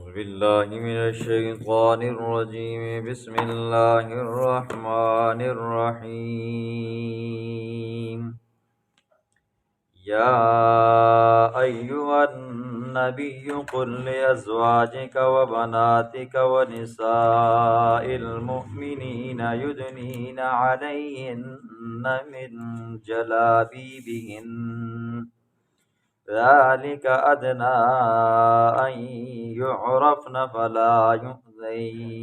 بالله من الشيطان الرجيم. بسم الله الرحمن الرحيم. يا أيها النبي قل لأزواجك وبناتك ونساء المؤمنين يدنين عليهن من جلابيبهن ذلك أدنى أن يعرفن فلا يؤذين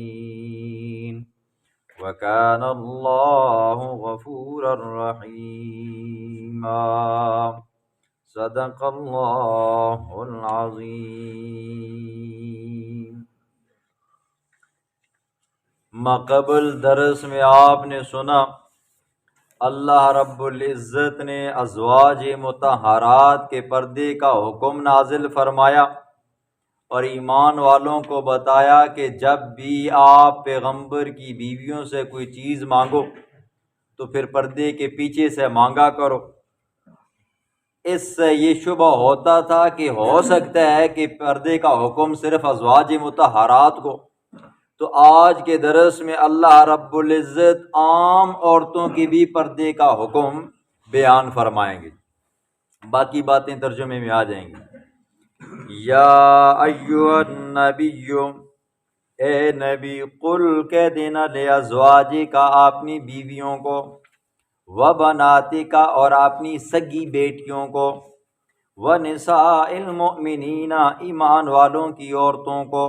وكان الله غفورا رحيما. صدق اللہ العظیم. ماقبل درس میں آپ نے سنا اللہ رب العزت نے ازواج مطہرات کے پردے کا حکم نازل فرمایا اور ایمان والوں کو بتایا کہ جب بھی آپ پیغمبر کی بیویوں سے کوئی چیز مانگو تو پھر پردے کے پیچھے سے مانگا کرو. اس سے یہ شبہ ہوتا تھا کہ ہو سکتا ہے کہ پردے کا حکم صرف ازواج مطہرات کو، تو آج کے درس میں اللہ رب العزت عام عورتوں کی بھی پردے کا حکم بیان فرمائیں گے. باقی باتیں ترجمے میں آ جائیں گی. یا ایھا النبی، اے نبی، قل کہہ دینا، لازواجک، اپنی بیویوں کو، وبناتک، اور اپنی سگی بیٹیوں کو، ونساء المؤمنین، ایمان والوں کی عورتوں کو،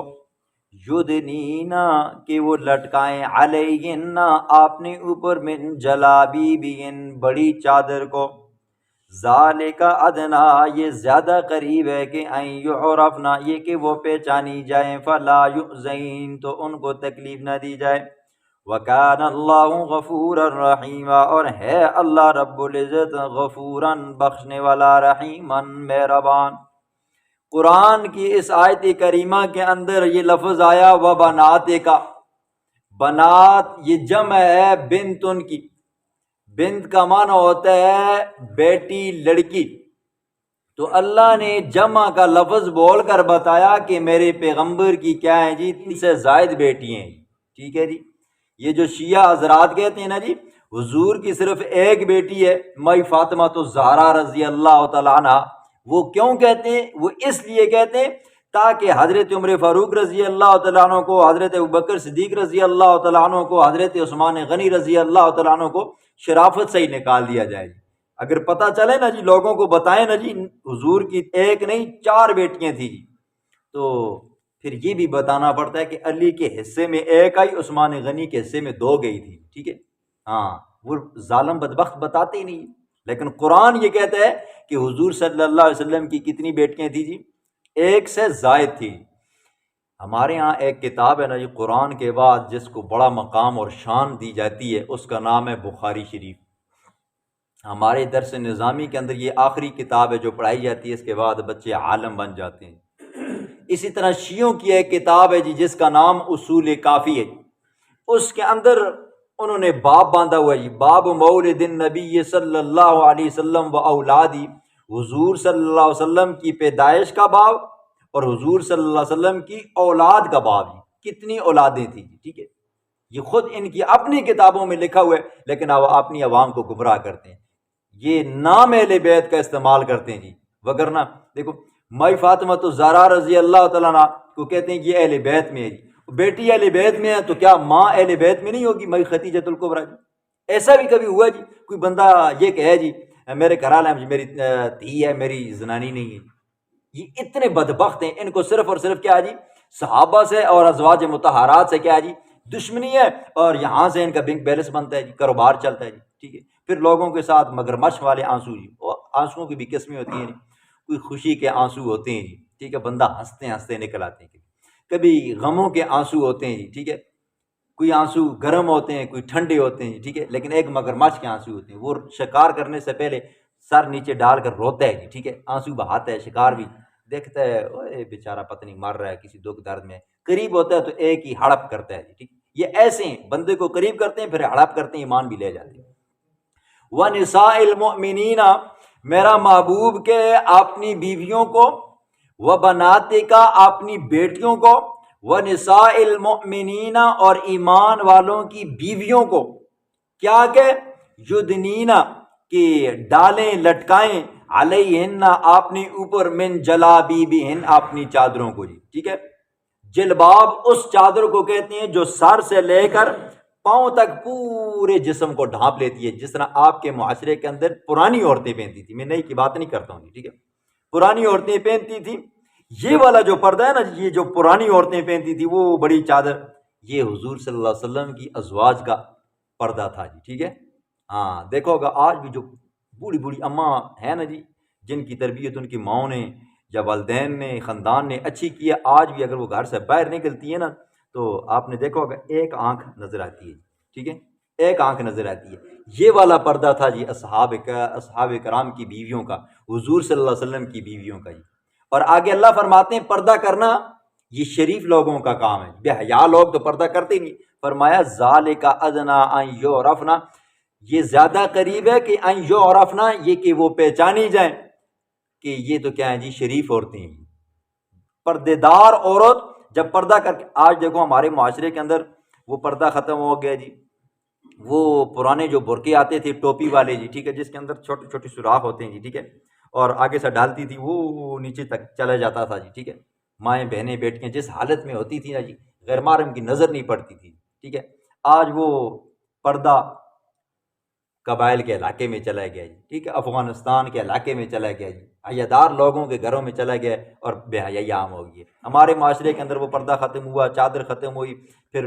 یدنین، کہ وہ لٹکائیں، علیہن، اپنے اوپر، من جلابیبہن، بڑی چادر کو، ذالک ادنا، یہ زیادہ قریب ہے کہ ان یعرفن، یہ کہ وہ پہچانی جائیں، فلا یؤذین، تو ان کو تکلیف نہ دی جائے. وکان اللہ غفورا رحیما، اور ہے اللہ رب العزت غفورا، بخشنے والا، رحیما، مہربان. قرآن کی اس آیت کریمہ کے اندر یہ لفظ آیا وبناتک. بنات یہ جمع ہے بنتن کی. بنت کا معنی ہوتا ہے بیٹی، لڑکی. تو اللہ نے جمع کا لفظ بول کر بتایا کہ میرے پیغمبر کی کیا ہے جی، 3 سے زائد بیٹی ہیں. ٹھیک ہے جی. یہ جو شیعہ حضرات کہتے ہیں نا جی حضور کی صرف ایک بیٹی ہے، مائی فاطمہ تو زہرا رضی اللہ تعالیٰ عنہ. وہ کیوں کہتے ہیں؟ وہ اس لیے کہتے ہیں تاکہ حضرت عمر فاروق رضی اللہ تعالیٰ عنہ کو، حضرت ابوبکر صدیق رضی اللہ تعالیٰ عنہ کو، حضرت عثمان غنی رضی اللہ تعالیٰ عنہ کو شرافت سے ہی نکال دیا جائے. اگر پتہ چلے نا جی، لوگوں کو بتائیں نا جی حضور کی ایک نہیں 4 بیٹیاں تھیں جی، تو پھر یہ بھی بتانا پڑتا ہے کہ علی کے حصے میں 1 آئی، عثمان غنی کے حصے میں 2 گئی تھی. ٹھیک ہے. ہاں، وہ ظالم بدبخت بتاتے ہی نہیں. لیکن قرآن یہ کہتا ہے کہ حضور صلی اللہ علیہ وسلم کی کتنی بیٹیاں تھیں جی؟ 1 سے زائد تھی. ہمارے ہاں ایک کتاب ہے نا جی قرآن کے بعد جس کو بڑا مقام اور شان دی جاتی ہے، اس کا نام ہے بخاری شریف. ہمارے درس نظامی کے اندر یہ آخری کتاب ہے جو پڑھائی جاتی ہے، اس کے بعد بچے عالم بن جاتے ہیں. اسی طرح شیعوں کی ایک کتاب ہے جی جس کا نام اصول کافی ہے. اس کے اندر انہوں نے باب باندھا ہوا ہے جی، باب مولد النبی صلی اللہ علیہ وسلم و اولادی، حضور صلی اللہ علیہ وسلم کی پیدائش کا باب اور حضور صلی اللہ علیہ وسلم کی اولاد کا باب. کتنی اولادیں تھیں جی. ٹھیک ہے. یہ خود ان کی اپنی کتابوں میں لکھا ہوا ہے، لیکن اب اپنی عوام کو گمراہ کرتے ہیں. یہ نام اہل بیت کا استعمال کرتے ہیں جی، وگرنہ دیکھو مائی فاطمہ تو زہرا رضی اللہ تعالیٰ عنہ کو کہتے ہیں کہ یہ اہل بیت میں ہے جی. بیٹی اہل بیت میں ہے تو کیا ماں اہل بیت میں نہیں ہوگی؟ مائی خدیجۃ الکبریٰ جی. ایسا بھی کبھی ہوا جی کوئی بندہ یہ کہے جی میرے گھر والے ہیں جی، میری دھی ہے، میری زنانی نہیں ہے. یہ اتنے بدبخت ہیں، ان کو صرف اور صرف کیا جی صحابہ سے اور ازواج مطہرات سے کیا جی دشمنی ہے، اور یہاں سے ان کا بینک بیلنس بنتا ہے جی، کاروبار چلتا ہے جی. ٹھیک ہے. پھر لوگوں کے ساتھ مگرمچھ والے آنسو جی، آنسوؤں کی بھی قسمیں ہوتی ہیں. کوئی خوشی کے آنسو ہوتے ہیں جی، ٹھیک ہے، بندہ ہنستے ہنستے نکل آتے ہیں. کبھی غموں کے آنسو ہوتے ہیں جی. ٹھیک ہے. کوئی آنسو گرم ہوتے ہیں، کوئی ٹھنڈے ہوتے ہیں جی. ٹھیک ہے. لیکن ایک مگرمچھ کے آنسو ہوتے ہیں، وہ شکار کرنے سے پہلے سر نیچے ڈال کر روتا ہے جی. ٹھیک ہے. آنسو بہاتا ہے، شکار بھی دیکھتا ہے، اوے بیچارہ پتنی مر رہا ہے کسی دکھ درد میں. قریب ہوتا ہے تو ایک ہی ہڑپ کرتا ہے جی. ٹھیک. یہ ایسے ہیں، بندے کو قریب کرتے ہیں پھر ہڑپ کرتے ہیں، ایمان بھی لے جاتے ہیں. وَنِسَاءِ الْمُؤْمِنِينَ، میرا محبوب کے اپنی بیویوں کو، و بناتکا اپنی بیٹیوں کو، و نساء المؤمنین اور ایمان والوں کی بیویوں کو، کیا کہ یدنینا کہ ڈالیں لٹکائیں، علیہن اپنے اوپر، من جلابیبہن اپنی چادروں کو جی، ٹھیک ہے۔ جلباب اس چادر کو کہتے ہیں جو سر سے لے کر پاؤں تک پورے جسم کو ڈھانپ لیتی ہے، جس طرح آپ کے معاشرے کے اندر پرانی عورتیں پہنتی تھی، میں نئی کی بات نہیں کرتا ہوں، ٹھیک ہے، پرانی عورتیں پہنتی تھی۔ یہ والا جو پردہ ہے نا، یہ جو پرانی عورتیں پہنتی تھی وہ بڑی چادر، یہ حضور صلی اللہ علیہ وسلم کی ازواج کا پردہ تھا جی، ٹھیک ہے۔ ہاں دیکھو گا آج بھی جو بوڑھی بوڑھی اماں ہیں نا جی، جن کی تربیت ان کی ماؤں نے یا والدین نے، خاندان نے اچھی کی ہے، آج بھی اگر وہ گھر سے باہر نکلتی ہے نا تو آپ نے دیکھا ہوگا ایک آنکھ نظر آتی ہے، ٹھیک ہے، ایک آنکھ نظر آتی ہے۔ یہ والا پردہ تھا جی اصحاب کرام کی بیویوں کا، حضور صلی اللہ علیہ وسلم کی بیویوں کا جی۔ اور آگے اللہ فرماتے ہیں پردہ کرنا یہ شریف لوگوں کا کام ہے، بے حیا لوگ تو پردہ کرتے ہی نہیں۔ فرمایا ذالک ادنیٰ ان یعرفنا، یہ زیادہ قریب ہے کہ ان یعرفنا، یہ کہ وہ پہچانی جائیں کہ یہ تو کیا ہے جی، شریف عورتیں ہیں۔ پردے دار عورت جب پردہ کر کے، آج دیکھو ہمارے معاشرے کے اندر وہ پردہ ختم ہو گیا جی، وہ پرانے جو برقعے آتے تھے ٹوپی والے جی، ٹھیک ہے، جس کے اندر چھوٹے چھوٹے سوراخ ہوتے ہیں جی، ٹھیک ہے، اور آگے سے ڈالتی تھی وہ نیچے تک چلا جاتا تھا جی، ٹھیک ہے۔ مائیں بہنیں بیٹیاں جس حالت میں ہوتی تھی نا جی، غیر محرم کی نظر نہیں پڑتی تھی، ٹھیک ہے۔ آج وہ پردہ قبائل کے علاقے میں چلا گیا جی، ٹھیک ہے، افغانستان کے علاقے میں چلا گیا جی، حیادار لوگوں کے گھروں میں چلا گیا اور بے حیائی عام ہو گئی ہے۔ ہمارے معاشرے کے اندر وہ پردہ ختم ہوا، چادر ختم ہوئی، پھر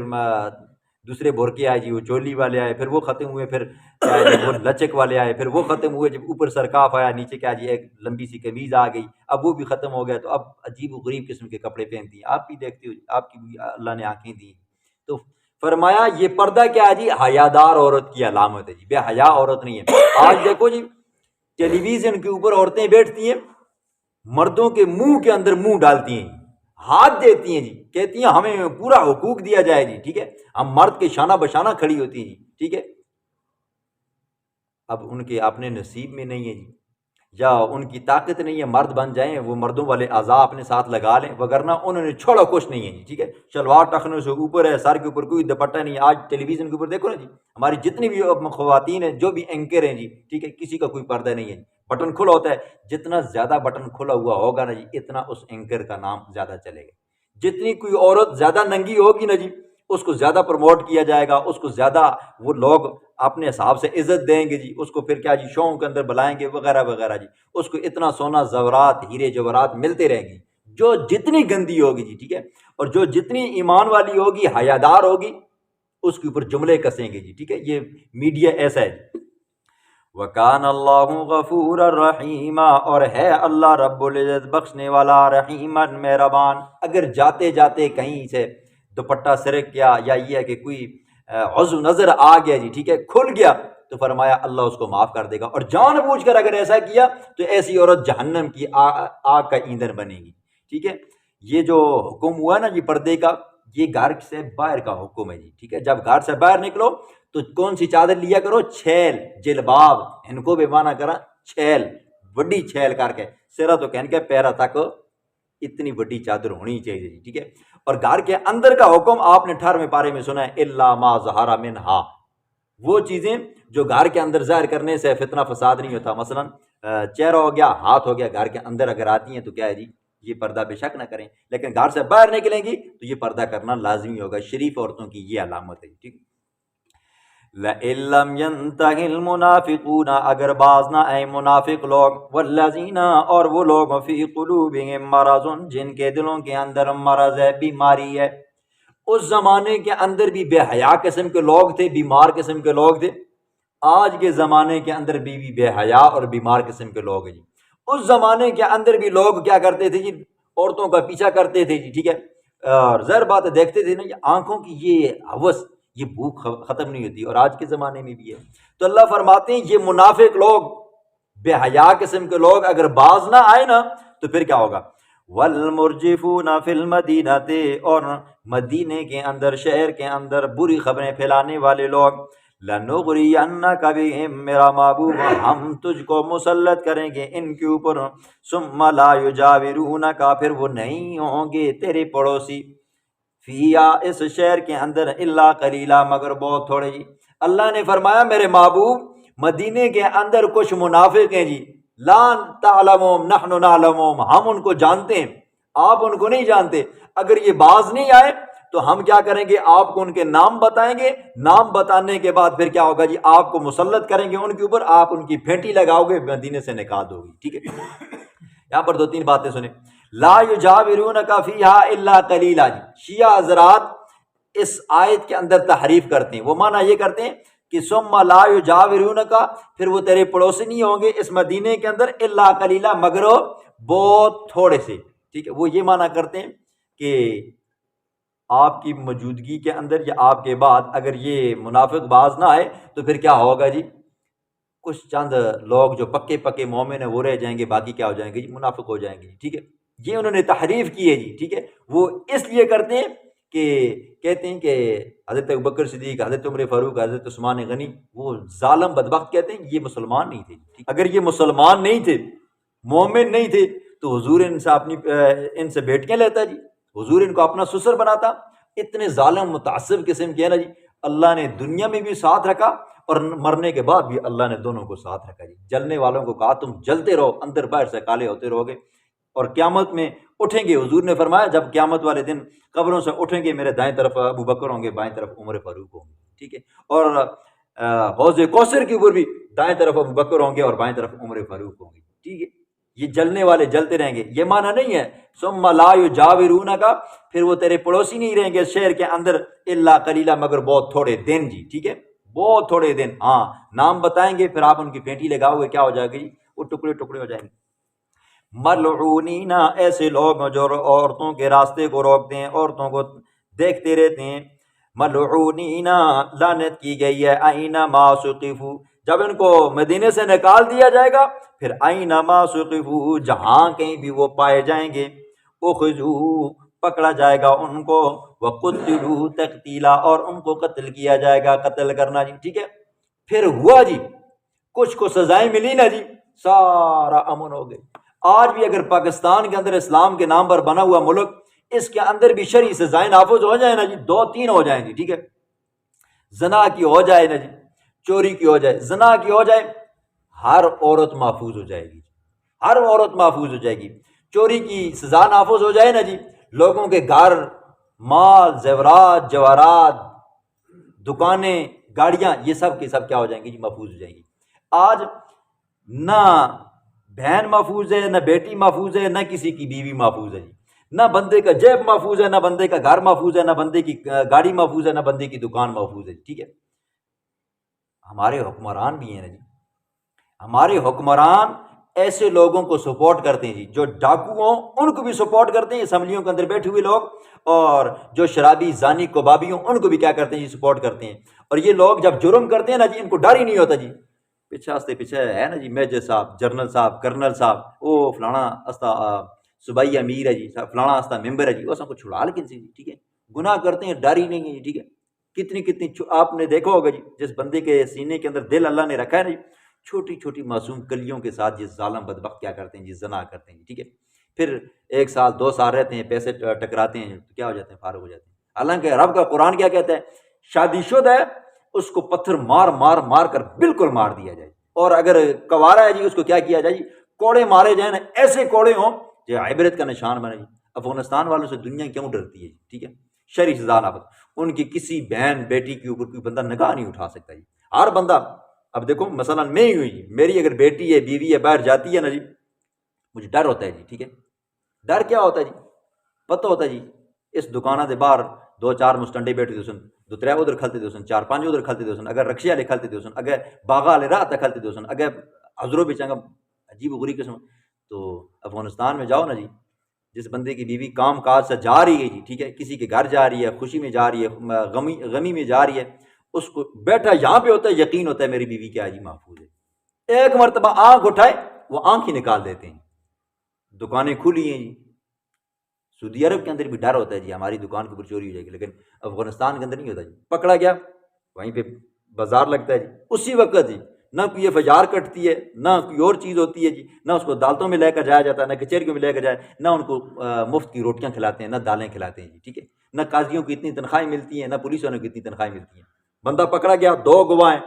دوسرے برقعے آئے جی، وہ چولی والے آئے، پھر وہ ختم ہوئے، پھر کیا ہے جی وہ لچک والے آئے، پھر وہ ختم ہوئے، جب اوپر سرکاف آیا، نیچے کیا جی ایک لمبی سی قمیض آ گئی، اب وہ بھی ختم ہو گیا، تو اب عجیب و غریب قسم کے کپڑے پہنتی ہیں، آپ بھی دیکھتے ہو، آپ کی بھی اللہ نے آنکھیں دی۔ تو فرمایا یہ پردہ کیا ہے جی، حیادار عورت کی علامت ہے جی، بے حیا عورت نہیں ہے۔ آج دیکھو جی ٹیلی ویژن کے اوپر عورتیں بیٹھتی ہیں، مردوں کے منہ کے اندر منہ ڈالتی ہیں، ہاتھ دیتی ہیں جی، کہتی ہیں ہمیں پورا حقوق دیا جائے جی، ٹھیک ہے، ہم مرد کے شانہ بشانہ کھڑی ہوتی ہیں جی، ٹھیک ہے۔ اب ان کے اپنے نصیب میں نہیں ہے جی، یا ان کی طاقت نہیں ہے مرد بن جائیں، وہ مردوں والے اعضاء اپنے ساتھ لگا لیں، وگرنہ انہوں نے چھوڑا کچھ نہیں ہے جی، ٹھیک ہے، شلوار ٹخنوں سے اوپر ہے، سر کے اوپر کوئی دوپٹہ نہیں ہے۔ آج ٹیلی ویژن کے اوپر دیکھو نا جی، ہماری جتنی بھی خواتین ہیں، جو بھی اینکر ہیں جی، ٹھیک ہے، کسی کا کوئی پردہ نہیں ہے جی، بٹن کھلا ہوتا ہے، جتنا زیادہ بٹن کھلا ہوا ہوگا نا جی، اتنا اس اینکر کا نام زیادہ چلے گا۔ جتنی کوئی عورت زیادہ ننگی ہوگی نا جی، اس کو زیادہ پروموٹ کیا جائے گا، اس کو زیادہ وہ لوگ اپنے حساب سے عزت دیں گے جی، اس کو پھر کیا جی شووں کے اندر بلائیں گے وغیرہ وغیرہ جی، اس کو اتنا سونا زیورات ہیرے جواہرات ملتے رہیں گے۔ جو جتنی گندی ہوگی جی، ٹھیک ہے، اور جو جتنی ایمان والی ہوگی، حیادار ہوگی، اس کے اوپر جملے کسیں گے جی، ٹھیک ہے۔ یہ میڈیا ایسا ہے جی۔ وَكَانَ اللَّهُ غَفُورًا رَحِيمًا، اور ہے اللہ رب العزت بخشنے والا، رحیماً مہربان۔ اگر جاتے جاتے کہیں سے دوپٹہ سرک گیا، یا یہ ہے کہ کوئی عضو نظر آ گیا جی، ٹھیک ہے، کھل گیا، تو فرمایا اللہ اس کو معاف کر دے گا، اور جان بوجھ کر اگر ایسا کیا تو ایسی عورت جہنم کی آگ کا ایندھن بنے گی، ٹھیک ہے۔ یہ جو حکم ہوا نا جی پردے کا، یہ گھر سے باہر کا حکم ہے جی، ٹھیک ہے۔ جب گھر سے باہر نکلو تو کون سی چادر لیا کرو؟ چھیل، جلباب، ان کو بھی مانا کرا چھیل، بڑی چھیل کر کے، سرا تو کہن کے پیرا تک اتنی بڑی چادر ہونی چاہیے جی، ٹھیک ہے۔ اور گھر کے اندر کا حکم آپ نے 18ویں پارے میں سنا ہے، الا ما ظہر منہا، وہ چیزیں جو گھر کے اندر ظاہر کرنے سے فتنہ فساد نہیں ہوتا، مثلا چہرہ ہو گیا، ہاتھ ہو گیا، گھر کے اندر اگر آتی ہیں تو کیا ہے جی، یہ پردہ بے شک نہ کریں، لیکن گھر سے باہر نکلیں گی تو یہ پردہ کرنا لازمی ہوگا۔ شریف عورتوں کی یہ علامت ہے، ٹھیک۔ لَإِن لَّمْ يَنْتَهِ الْمُنَافِقُونَ، اگر باز نہ آئے منافق لوگ، وَالَّذِينَ، اور وہ لوگ، فِي قُلُوبِهِم مَّرَضٌ، جن کے دلوں کے اندر مرض ہے، بیماری ہے۔ اس زمانے کے اندر بھی بے حیا قسم کے لوگ تھے، بیمار قسم کے لوگ تھے۔ آج کے زمانے کے اندر بھی بے حیا اور بیمار قسم کے لوگ ہیں جی۔ اس زمانے کے اندر بھی لوگ کیا کرتے تھے جی، عورتوں کا پیچھا کرتے تھے جی، ٹھیک ہے، اور ظاہر بات ہے دیکھتے تھے نا، یہ آنکھوں کی یہ ہوس، یہ بھوک ختم نہیں ہوتی، اور آج کے زمانے میں بھی ہے۔ تو اللہ فرماتے ہیں یہ منافق لوگ، بے حیا قسم کے لوگ اگر باز نہ آئے نا تو پھر کیا ہوگا؟ والمرجفون فی المدینہ، اور مدینے کے اندر، شہر کے اندر بری خبریں پھیلانے والے لوگ، لنغرینک بہم، میرا محبوب ہم تجھ کو مسلط کریں گے ان کے اوپر، ثم لا یجاورونک، پھر وہ نہیں ہوں گے تیرے پڑوسی، فیہا اس شہر کے اندر، الا قلیلا مگر بہت تھوڑے جی۔ اللہ نے فرمایا میرے محبوب مدینے کے اندر کچھ منافق ہیں جی، لا تعلمهم نحن نعلمهم، ہم ان کو جانتے ہیں، آپ ان کو نہیں جانتے۔ اگر یہ باز نہیں آئے تو ہم کیا کریں گے، آپ کو ان کے نام بتائیں گے، نام بتانے کے بعد پھر کیا ہوگا جی، آپ کو مسلط کریں گے ان کے اوپر، آپ ان کی پھینٹی لگاؤ گے، مدینے سے نکال دو گی، ٹھیک ہے۔ یہاں پر دو تین باتیں سنیں، لا یجاورونک فیہا الا قلیلا جی، شیعہ حضرات اس آیت کے اندر تحریف کرتے ہیں، وہ معنی یہ کرتے ہیں کہ ثم لا یجاورونک، پھر وہ تیرے پڑوسی نہیں ہوں گے اس مدینے کے اندر، الا قلیلا مگر بہت تھوڑے سے، ٹھیک ہے۔ وہ یہ معنی کرتے ہیں کہ آپ کی موجودگی کے اندر یا آپ کے بعد اگر یہ منافق باز نہ آئے تو پھر کیا ہوگا جی، کچھ چند لوگ جو پکے پکے مومن ہیں وہ رہ جائیں گے، باقی کیا ہو جائیں گے جی، منافق ہو جائیں گے، ٹھیک ہے۔ یہ انہوں نے تحریف کی ہے جی، ٹھیک ہے۔ وہ اس لیے کرتے ہیں کہ کہتے ہیں کہ حضرت ابوبکر صدیق، حضرت عمر فاروق، حضرت عثمان غنی وہ ظالم بدبخت کہتے ہیں، یہ مسلمان نہیں تھے، اگر یہ مسلمان نہیں تھے، مومن نہیں تھے تو حضور ان سے اپنی ان سے بیٹھ کے لیتا جی، حضور ان کو اپنا سسر بناتا۔ اتنے ظالم متعصب قسم کے ہے نا جی، اللہ نے دنیا میں بھی ساتھ رکھا اور مرنے کے بعد بھی اللہ نے دونوں کو ساتھ رکھا جی۔ جلنے والوں کو کہا تم جلتے رہو، اندر باہر سے کالے ہوتے رہو گے، اور قیامت میں اٹھیں گے، حضور نے فرمایا جب قیامت والے دن قبروں سے اٹھیں گے، میرے دائیں طرف ابو بکر ہوں گے، بائیں طرف عمر فاروق ہوں گے، ٹھیک ہے۔ اور حوض کوثر کے اوپر بھی دائیں طرف ابو بکر ہوں گے اور بائیں طرف عمر فاروق ہوں گے، ٹھیک ہے۔ یہ جلنے والے جلتے رہیں گے، یہ معنی نہیں ہے ثم لا یجاورونک، پھر وہ تیرے پڑوسی نہیں رہیں گے شہر کے اندر، الا قلیلا مگر بہت تھوڑے دن جی، ٹھیک ہے، بہت تھوڑے دن۔ ہاں نام بتائیں گے، پھر آپ ان کی پھینٹی لگاؤ گے، کیا ہو جائے گا جی، وہ ٹکڑے ٹکڑے ہو جائیں گے۔ ملعونین، ایسے لوگ جو عورتوں کے راستے کو روکتے ہیں، عورتوں کو دیکھتے رہتے ہیں، ملعونین لعنت کی گئی ہے، اینما ثقفوا، جب ان کو مدینے سے نکال دیا جائے گا پھر اینما ثقفوا، جہاں کہیں بھی وہ پائے جائیں گے، اخذوا، پکڑا جائے گا ان کو، وقتلوا تقتیلا، اور ان کو قتل کیا جائے گا، قتل کرنا جی، ٹھیک ہے۔ پھر ہوا جی، کچھ کو سزائیں ملی نا جی، سارا امن ہو گئے۔ آج بھی اگر پاکستان کے اندر اسلام کے نام پر بنا ہوا ملک، اس کے اندر بھی شرعی سزائیں نافذ ہو جائیں نا جی، 2-3 ہو جائیں جی، ٹھیک ہے، زنا کی ہو جائے نا جی، چوری کی ہو جائے، زنا کی ہو جائے، ہر عورت محفوظ ہو جائے گی، ہر عورت محفوظ ہو جائے گی۔ چوری کی سزا نافذ ہو جائے نا جی، لوگوں کے گھر، مال، زیورات، جواہرات، دکانیں، گاڑیاں، یہ سب کے سب کیا ہو جائیں گی جی، محفوظ ہو جائیں گی۔ آج نہ بہن محفوظ ہے، نہ بیٹی محفوظ ہے، نہ کسی کی بیوی محفوظ ہے جی، نہ بندے کا جیب محفوظ ہے، نہ بندے کا گھر محفوظ ہے، نہ بندے کی گاڑی محفوظ ہے، نہ بندے کی دکان محفوظ ہے، ٹھیک ہے۔ ہمارے حکمران بھی ہیں نا جی، ہمارے حکمران ایسے لوگوں کو سپورٹ کرتے ہیں جی، جو ڈاکو ہوں ان کو بھی سپورٹ کرتے ہیں، اسمبلیوں کے اندر بیٹھے ہوئے لوگ، اور جو شرابی، زانی، کبابی ہوں ان کو بھی کیا کرتے ہیں جی، سپورٹ کرتے ہیں۔ اور یہ لوگ جب جرم کرتے ہیں نا جی، ان کو ڈر ہی نہیں ہوتا جی، پیچھے آستے پیچھے ہے نا جی، میجر صاحب، جنرل صاحب، کرنل صاحب، او فلانا استا صوبائی امیر ہے جی، فلانا استا ممبر ہے جی، وہ سب کو چھڑا لیکن سے جی، ٹھیک ہے، گناہ کرتے ہیں، ڈر ہی نہیں ہے جی، ٹھیک ہے۔ کتنی کتنی آپ نے دیکھا ہوگا جی، جس بندے کے سینے کے اندر دل اللہ نے رکھا ہے نا جی، چھوٹی چھوٹی معصوم کلیوں کے ساتھ یہ ظالم بدبخت کیا کرتے ہیں جی، زنا کرتے ہیں جی، ٹھیک ہے۔ پھر 1 سال 2 سال رہتے ہیں، پیسے ٹکراتے ہیں تو کیا ہو جاتے ہیں، فارغ ہو جاتے ہیں۔ حالانکہ رب کا قرآن کیا کہتا ہے، شادی شدہ ہے اس کو پتھر مار مار مار کر بالکل مار دیا جائے، اور اگر کوارا ہے جی اس کو کیا کیا جائے جی، کوڑے مارے جائیں نا، ایسے کوڑے ہوں جو عبرت کا نشان بنے جی۔ افغانستان والوں سے دنیا کیوں ڈرتی ہے جی، ٹھیک ہے، شرعی سزا نافذ، ان کی کسی بہن بیٹی کے اوپر کوئی بندہ نگاہ نہیں اٹھا سکتا جی، ہر بندہ۔ اب دیکھو مثلا میں ہی ہوئی، میری اگر بیٹی ہے، بیوی ہے، باہر جاتی ہے نا جی، مجھے ڈر ہوتا ہے جی، ٹھیک ہے۔ ڈر کیا ہوتا ہے جی، پتہ ہوتا ہے جی، اس دکانہ دے باہر 2-4 مسٹنڈے بیٹھے دے سن، 2-3 ادھر کھلتے دے سن، 4-5 ادھر کھلتے دے سن، اگر رکشے والے کھلتے دے سن، اگر باغا والے راہ تک کھلتے دے سن، اگر حضروں بھی چنگا عجیب و غریب قسم۔ تو افغانستان میں جاؤ نا جی، جس بندے کی بیوی کام کاج سے جا رہی ہے جی، ٹھیک ہے، کسی کے گھر جا رہی ہے، خوشی میں جا رہی ہے، غمی میں جا رہی ہے، اس کو بیٹھا یہاں پہ ہوتا ہے، یقین ہوتا ہے میری بیوی کیا جی محفوظ ہے۔ ایک مرتبہ آنکھ اٹھائے وہ آنکھ ہی نکال دیتے ہیں۔ دکانیں کھلی ہیں جی، سعودی عرب کے اندر بھی ڈر ہوتا ہے جی، ہماری دکان کے اوپر چوری ہو جائے گی، لیکن افغانستان کے اندر نہیں ہوتا جی، پکڑا گیا وہیں پہ بازار لگتا ہے جی، اسی وقت جی نہ کوئی یہ فجار کٹتی ہے، نہ کوئی اور چیز ہوتی ہے جی، نہ اس کو عدالتوں میں لے کر جایا جاتا ہے، نہ کچہریوں میں لے کر جائے، نہ ان کو مفت کی روٹیاں کھلاتے ہیں، نہ دالیں کھلاتے ہیں جی، ٹھیک ہے، نہ قاضیوں کی اتنی تنخواہیں ملتی ہیں، نہ پولیس والوں کی اتنی تنخواہیں ملتی ہیں۔ بندہ پکڑا گیا، دو گواہیں،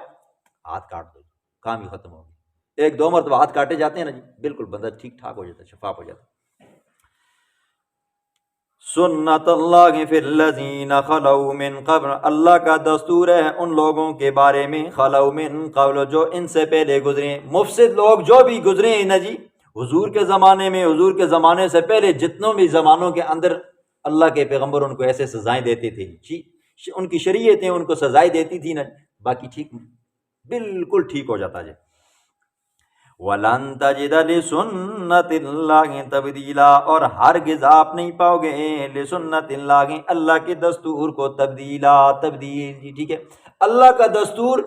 ہاتھ کاٹ دو، کام ہی ختم ہو گیا۔ ایک دو مرتبہ ہاتھ کاٹے جاتے ہیں نا جی، بالکل بندہ ٹھیک ٹھاک ہو جاتا ہے، شفاف ہو جاتا ہے۔ سنت اللہ فی الذین خلو من قبل، اللہ کا دستور ہے ان لوگوں کے بارے میں، خلو من قبل، جو ان سے پہلے گزرے ہیں، مفسد لوگ جو بھی گزرے ہیں نا جی، حضور کے زمانے میں، حضور کے زمانے سے پہلے جتنوں بھی زمانوں کے اندر اللہ کے پیغمبر ان کو ایسے سزائیں دیتے تھے جی، ان کی شریعتیں ان کو سزائیں دیتی تھی نا، باقی ٹھیک، بالکل ٹھیک ہو جاتا جی۔ وَلَن تَجِدَ لِسُنَّتِ اللَّهِ تَبْدِيلًا، اور ہرگز آپ نہیں پاؤ گے لِسُنَّتِ اللَّهِ، اللہ کے دستور کو تبدیل جی، ٹھیک ہے، اللہ کا دستور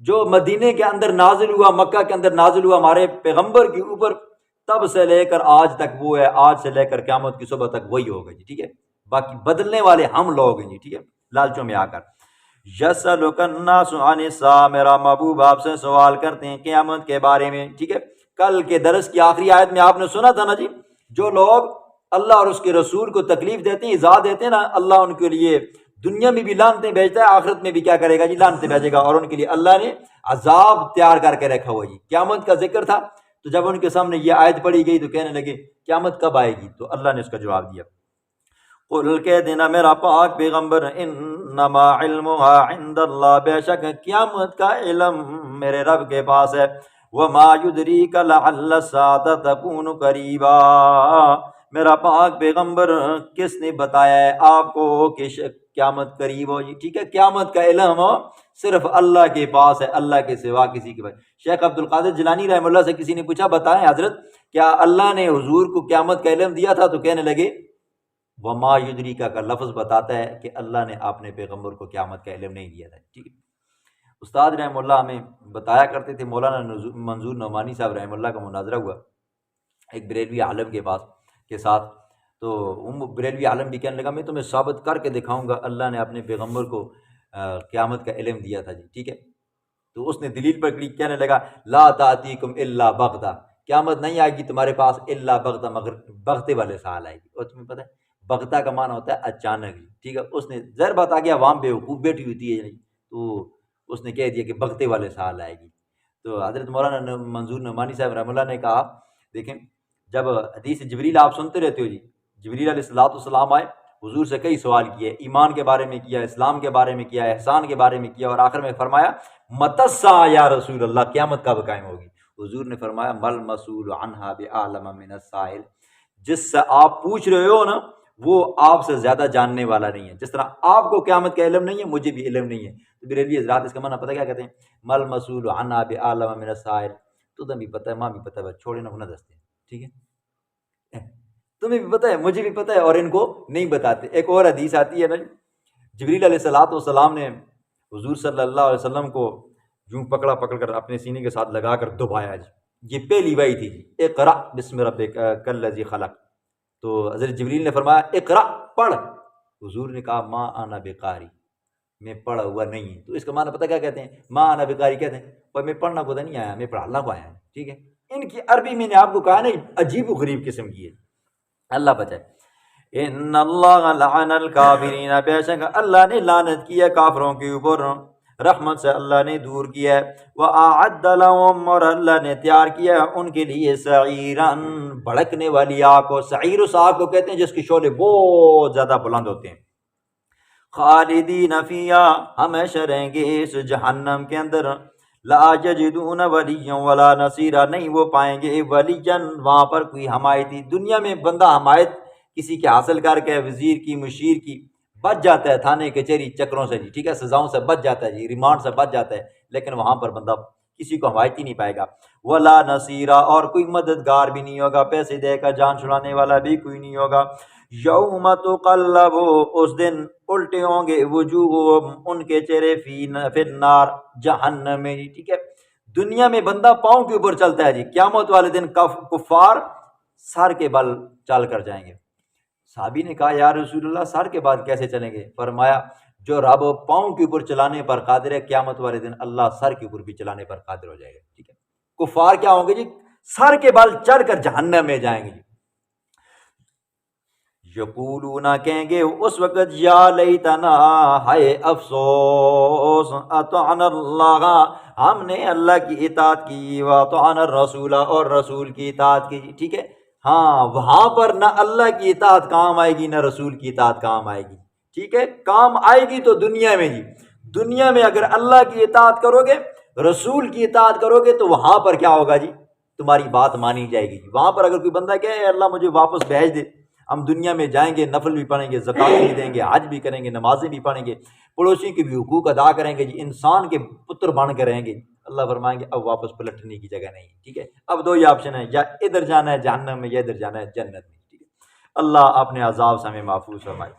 جو مدینے کے اندر نازل ہوا، مکہ کے اندر نازل ہوا ہمارے پیغمبر کے اوپر، تب سے لے کر آج تک وہ ہے، آج سے لے کر قیامت کی صبح تک وہی ہوگا جی، ٹھیک ہے، باقی بدلنے والے ہم لوگ ہیں جی، ٹھیک ہے، لالچوں میں آ کر۔ یسألک الناس عن الساعة، میرا محبوب آپ سے سوال کرتے ہیں قیامت کے بارے میں، ٹھیک ہے۔ کل کے درس کی آخری آیت میں آپ نے سنا تھا نا جی، جو لوگ اللہ اور اس کے رسول کو تکلیف دیتے ہیں، ایذا دیتے ہیں نا، اللہ ان کے لیے دنیا میں بھی لعنتیں بھیجتا ہے، آخرت میں بھی کیا کرے گا جی، لعنتیں بھیجے گا، اور ان کے لیے اللہ نے عذاب تیار کر کے رکھا ہوا جی۔ قیامت کا ذکر تھا، تو جب ان کے سامنے یہ آیت پڑھی گئی تو کہنے لگے قیامت کب آئے گی، تو اللہ نے اس کا جواب دیا، قل کہہ دینا میرا پاک پیغمبر، انما علمها عند اللہ، بے شک قیامت کا علم میرے رب کے پاس ہے، وما يدريك لعل الساعة تكون قریبا، میرا پاک پیغمبر کس نے بتایا ہے آپ کو کہ قیامت قریب ہو جی، ٹھیک ہے، قیامت کا علم صرف اللہ کے پاس ہے، اللہ کے سوا کسی کے پاس۔ شیخ عبد القادر جیلانی رحمہ اللہ سے کسی نے پوچھا، بتائیں حضرت کیا اللہ نے حضور کو قیامت کا علم دیا تھا، تو کہنے لگے وما یدریکا کا لفظ بتاتا ہے کہ اللہ نے اپنے پیغمبر کو قیامت کا علم نہیں دیا تھا، ٹھیک ہے۔ استاد رحم اللہ ہمیں بتایا کرتے تھے، مولانا منظور نعمانی صاحب رحم اللہ کا مناظرہ ہوا ایک بریلوی عالم کے پاس کے ساتھ، تو بریلوی عالم بھی کہنے لگا میں تمہیں ثابت کر کے دکھاؤں گا اللہ نے اپنے پیغمبر کو قیامت کا علم دیا تھا جی، ٹھیک ہے۔ تو اس نے دلیل پکڑی، کہنے لگا لا تاتیکم الا بغتہ، قیامت نہیں آئے گی تمہارے پاس الا بغتہ، مگر بغتے والے سال آئے گی، اور تمہیں پتہ ہے بغتہ کا معنی ہوتا ہے اچانک، ٹھیک ہے۔ اس نے ظاہر بات آ گیا، عوام بیوقوف بیٹھی ہوتی ہے، تو اس نے کہہ دیا کہ بغتے والے سال آئے گی۔ تو حضرت مولانا منظور نعمانی صاحب رحمہ اللہ نے کہا دیکھیں، جب حدیث جبریل آپ سنتے رہتے ہو جی، جبریل علیہ السلام آئے، حضور سے کئی سوال کیے، ایمان کے بارے میں کیا، اسلام کے بارے میں کیا، احسان کے بارے میں کیا، اور آخر میں فرمایا متی الساعہ یا رسول اللہ، قیامت کب قائم ہوگی؟ حضور نے فرمایا مل مسئول عنہا بعالم من السائل، جس سے آپ پوچھ رہے ہو نا وہ آپ سے زیادہ جاننے والا نہیں ہے، جس طرح آپ کو قیامت کا علم نہیں ہے مجھے بھی علم نہیں ہے۔ تو بریلوی حضرات اس کا معنی پتہ کیا کہتے ہیں؟ مل مسئول عنہا بعالم من السائل، تمہیں بھی پتہ ہے، ماں بھی پتہ ہے، چھوڑے نہ ہونا دستے، ٹھیک ہے، تمہیں بھی پتہ ہے مجھے بھی پتہ ہے، اور ان کو نہیں بتاتے۔ ایک اور حدیث آتی ہے نا، جبریل علیہ السلام نے حضور صلی اللہ علیہ وسلم کو یوں پکڑ کر اپنے سینے کے ساتھ لگا کر دبایا جی، یہ پہلی وحی تھی جی، اقرا بسم ربک الذی خلق، تو حضرت جبریل نے فرمایا اقرا پڑھ، حضور نے کہا ما انا بقاری، میں پڑھا ہوا نہیں ہے۔ تو اس کا معنی پتہ کیا کہتے ہیں؟ ما انا بقاری کہتے ہیں اور میں پڑھنا کو نہیں آیا، میں پڑھانا کو آیا ہوں، ٹھیک ہے۔ ان کی عربی میں نے آپ کو کہا نہیں، عجیب و غریب قسم کی ہے، اللہ بچائے۔ ان اللہ لعن الکافرین، بے شک اللہ نے لعنت کی ہے کافروں کے اوپر، رحمت سے اللہ نے دور کیا ہے، وَأَعَدَّ لَهُمْ، اور اللہ نے تیار کیا ہے ان کے لیے سعیراً، بھڑکنے والی آگ کو، سعیر اس آگ کو کہتے ہیں جس کے شعلے بہت زیادہ بلند ہوتے ہیں، خالدین فیہا، ہمیشہ رہیں گے اس جہنم کے اندر، لا یجدون ولیا ولا نصیرا، نہیں وہ پائیں گے ولیجن وہاں پر کوئی حمایتی۔ دنیا میں بندہ حمایت کسی کے حاصل کر کے وزیر کی، مشیر کی، بچ جاتا ہے تھانے کچہری چکروں سے جی، ٹھیک ہے، سزاؤں سے بچ جاتا ہے جی، ریمانڈ سے بچ جاتا ہے، لیکن وہاں پر بندہ کسی کو حمایتی نہیں پائے گا، ولا نصیرا، اور کوئی مددگار بھی نہیں ہوگا، پیسے دے کر جان چھڑانے والا بھی کوئی نہیں ہوگا۔ یوم تقلب، اس دن الٹے ہوں گے وجوہ ان کے چہرے فی النار، جہنم میں، ٹھیک ہے۔ دنیا میں بندہ پاؤں کے اوپر چلتا ہے جی، قیامت والے دن کفار سر کے بل چل کر جائیں گے۔ صحابی نے کہا یا رسول اللہ سر کے بعد کیسے چلیں گے؟ فرمایا جو رب پاؤں کے اوپر چلانے پر قادر ہے، قیامت والے دن اللہ سر کے اوپر بھی چلانے پر قادر ہو جائے گا، ٹھیک ہے۔ کفار کیا ہوں گے جی؟ سر کے بال چڑھ کر جہنم میں جائیں گے جی۔ یقولون کہیں گے اس وقت یا لیتنا، ہائے افسوس، اطعنا اللہ، ہم نے اللہ کی اطاعت کی، واطعنا الرسول، اور رسول کی اطاعت کی، ٹھیک ہے۔ ہاں، وہاں پر نہ اللہ کی اطاعت کام آئے گی نہ رسول کی اطاعت کام آئے گی، ٹھیک ہے۔ کام آئے گی تو دنیا میں جی، دنیا میں اگر اللہ کی اطاعت کرو گے، رسول کی اطاعت کرو گے تو وہاں پر کیا ہوگا جی؟ تمہاری بات مانی جائے گی۔ وہاں پر اگر کوئی بندہ کہے اے اللہ مجھے واپس بھیج دے، ہم دنیا میں جائیں گے، نفل بھی پڑھیں گے، زکوٰۃ بھی دیں گے، حج بھی کریں گے، نمازیں بھی پڑھیں گے، پڑوسی کے بھی حقوق ادا کریں گے جی، انسان کے پتر بن کے رہیں گے، اللہ فرمائیں گے اب واپس پلٹنے کی جگہ نہیں، ٹھیک ہے۔ اب دو ہی آپشن ہے، یا ادھر جانا ہے جہنم میں یا ادھر جانا ہے جنت میں، ٹھیک ہے۔ اللہ اپنے عذاب سے ہمیں محفوظ فرمائے۔